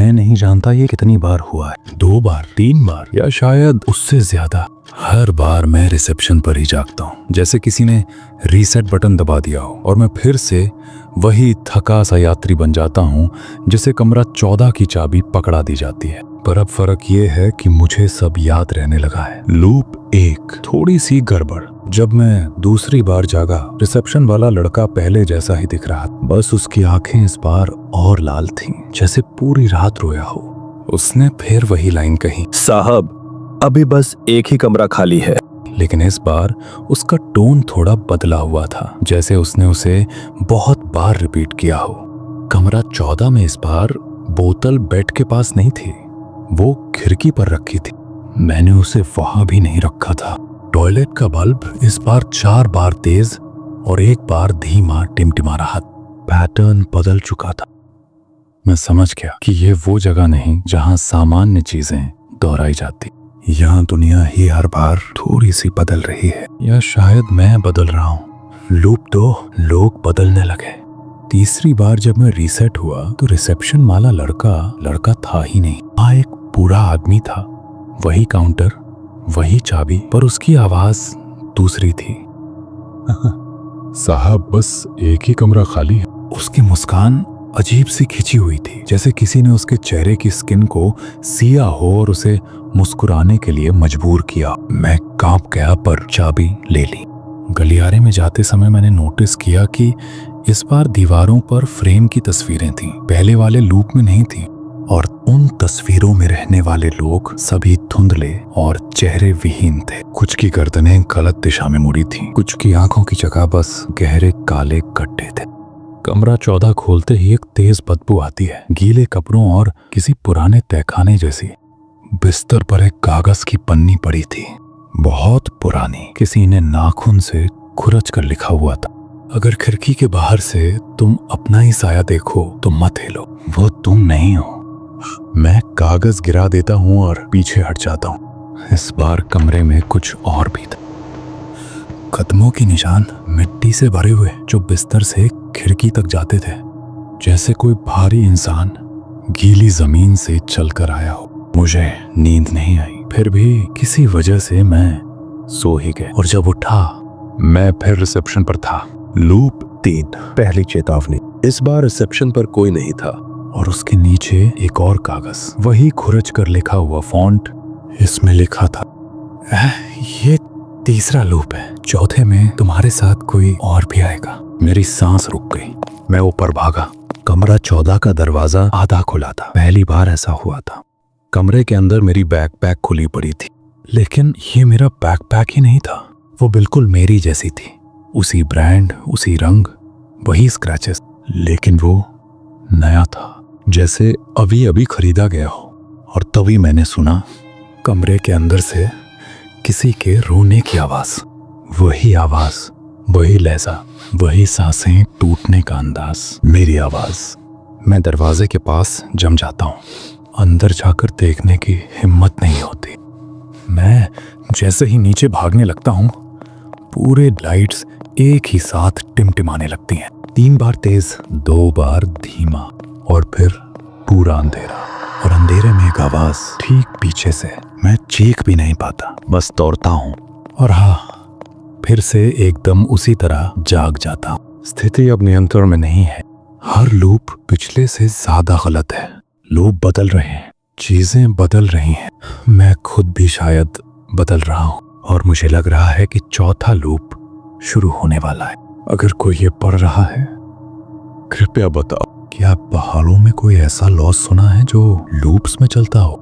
मैं नहीं जानता ये कितनी बार हुआ है, 2 बार, 3 बार या शायद उससे ज्यादा। हर बार मैं रिसेप्शन पर ही जागता हूँ, जैसे किसी ने रीसेट बटन दबा दिया हो और मैं फिर से वही थका सा यात्री बन जाता हूँ जिसे कमरा 14 की चाबी पकड़ा दी जाती है। पर अब फर्क ये है कि मुझे सब याद रहने लगा है। लूप 1, थोड़ी सी गड़बड़। जब मैं दूसरी बार जागा, रिसेप्शन वाला लड़का पहले जैसा ही दिख रहा था, बस उसकी आंखें इस बार और लाल थीं, जैसे पूरी रात रोया हो। उसने फिर वही लाइन कही, साहब अभी बस एक ही कमरा खाली है। लेकिन इस बार उसका टोन थोड़ा बदला हुआ था, जैसे उसने उसे बहुत बार रिपीट किया हो। कमरा 14 में इस बार बोतल बेड के पास नहीं थी, वो खिड़की पर रखी थी। मैंने उसे वहां भी नहीं रखा था। टॉयलेट का बल्ब इस बार 4 बार तेज और 1 बार धीमा टिमटिमा रहा। पैटर्न बदल चुका था। मैं समझ गया कि ये वो जगह नहीं जहां सामान्य चीजें दोहराई जाती। यहाँ दुनिया ही हर बार थोड़ी सी बदल रही है, या शायद मैं बदल रहा हूँ। लूप 2, लोग बदलने लगे। तीसरी बार जब मैं रीसेट हुआ तो रिसेप्शन वाला लड़का था ही नहीं। वहाँ एक बूढ़ा आदमी था, वही काउंटर, वही चाबी, पर उसकी आवाज दूसरी थी। साहब बस एक ही कमरा खाली है। उसकी मुस्कान अजीब सी खिंची हुई थी, जैसे किसी ने उसके चेहरे की स्किन को सिया हो और उसे मुस्कुराने के लिए मजबूर किया। मैं कांप गया पर चाबी ले ली। गलियारे में जाते समय मैंने नोटिस किया कि इस बार दीवारों पर फ्रेम की तस्वीरें थीं, पहले वाले लूप में नहीं थी, और उन तस्वीरों में रहने वाले लोग सभी धुंधले और चेहरे विहीन थे। कुछ की गर्दनें गलत दिशा में मुड़ी थीं, कुछ की आंखों की जगह बस गहरे काले गड्ढे थे। कमरा 14 खोलते ही एक तेज बदबू आती है, गीले कपड़ों और किसी पुराने तहखाने जैसी। बिस्तर पर एक कागज की पन्नी पड़ी थी, बहुत पुरानी, किसी ने नाखून से खुरच कर लिखा हुआ था, अगर खिड़की के बाहर से तुम अपना ही साया देखो तो मत हिलो, वो तुम नहीं हो। मैं कागज गिरा देता हूँ और पीछे हट जाता हूँ। इस बार कमरे में कुछ और भी था। कदमों के निशान मिट्टी से भरे हुए जो बिस्तर से खिड़की तक जाते थे, जैसे कोई भारी इंसान गीली जमीन से चलकर आया हो। मुझे नींद नहीं आई, फिर भी किसी वजह से मैं सो ही गया, और जब उठा मैं फिर रिसेप्शन पर था। लूप 3, पहली चेतावनी। इस बार रिसेप्शन पर कोई नहीं था, और उसके नीचे एक और कागज, वही खुरच कर लिखा हुआ फॉन्ट। इसमें लिखा था, ये तीसरा लूप है, चौथे में तुम्हारे साथ कोई और भी आएगा। मेरी सांस रुक गई। मैं ऊपर भागा। कमरा 14 का दरवाजा आधा खुला था। पहली बार ऐसा हुआ था। कमरे के अंदर मेरी बैकपैक खुली पड़ी थी, लेकिन ये मेरा बैकपैक ही नहीं था। वो बिल्कुल मेरी जैसी थी, उसी ब्रांड, उसी रंग, वही स्क्रैचेस, लेकिन वो नया था, जैसे अभी अभी खरीदा गया हो। और तभी मैंने सुना कमरे के अंदर से किसी के रोने की आवाज। वही आवाज, वही लहजा, वही सांसें टूटने का अंदाज, मेरी आवाज। मैं दरवाजे के पास जम जाता हूँ। अंदर जाकर देखने की हिम्मत नहीं होती। मैं जैसे ही नीचे भागने लगता हूँ, पूरे लाइट्स एक ही साथ टिमटिमाने लगती हैं। 3 बार तेज, 2 बार धीमा, और फिर पूरा अंधेरा। और अंधेरे में एक आवाज ठीक पीछे से। मैं चीख भी नहीं पाता, बस दौड़ता हूँ, और हाँ, फिर से एकदम उसी तरह जाग जाता हूँ। स्थिति अब नियंत्रण में नहीं है। हर लूप पिछले से ज्यादा गलत है। लोग बदल रहे हैं, चीजें बदल रही हैं, मैं खुद भी शायद बदल रहा हूँ, और मुझे लग रहा है कि चौथा लूप शुरू होने वाला है। अगर कोई ये पढ़ रहा है, कृपया बताओ, क्या पहाड़ों में कोई ऐसा लॉ सुना है जो लूप्स में चलता हो?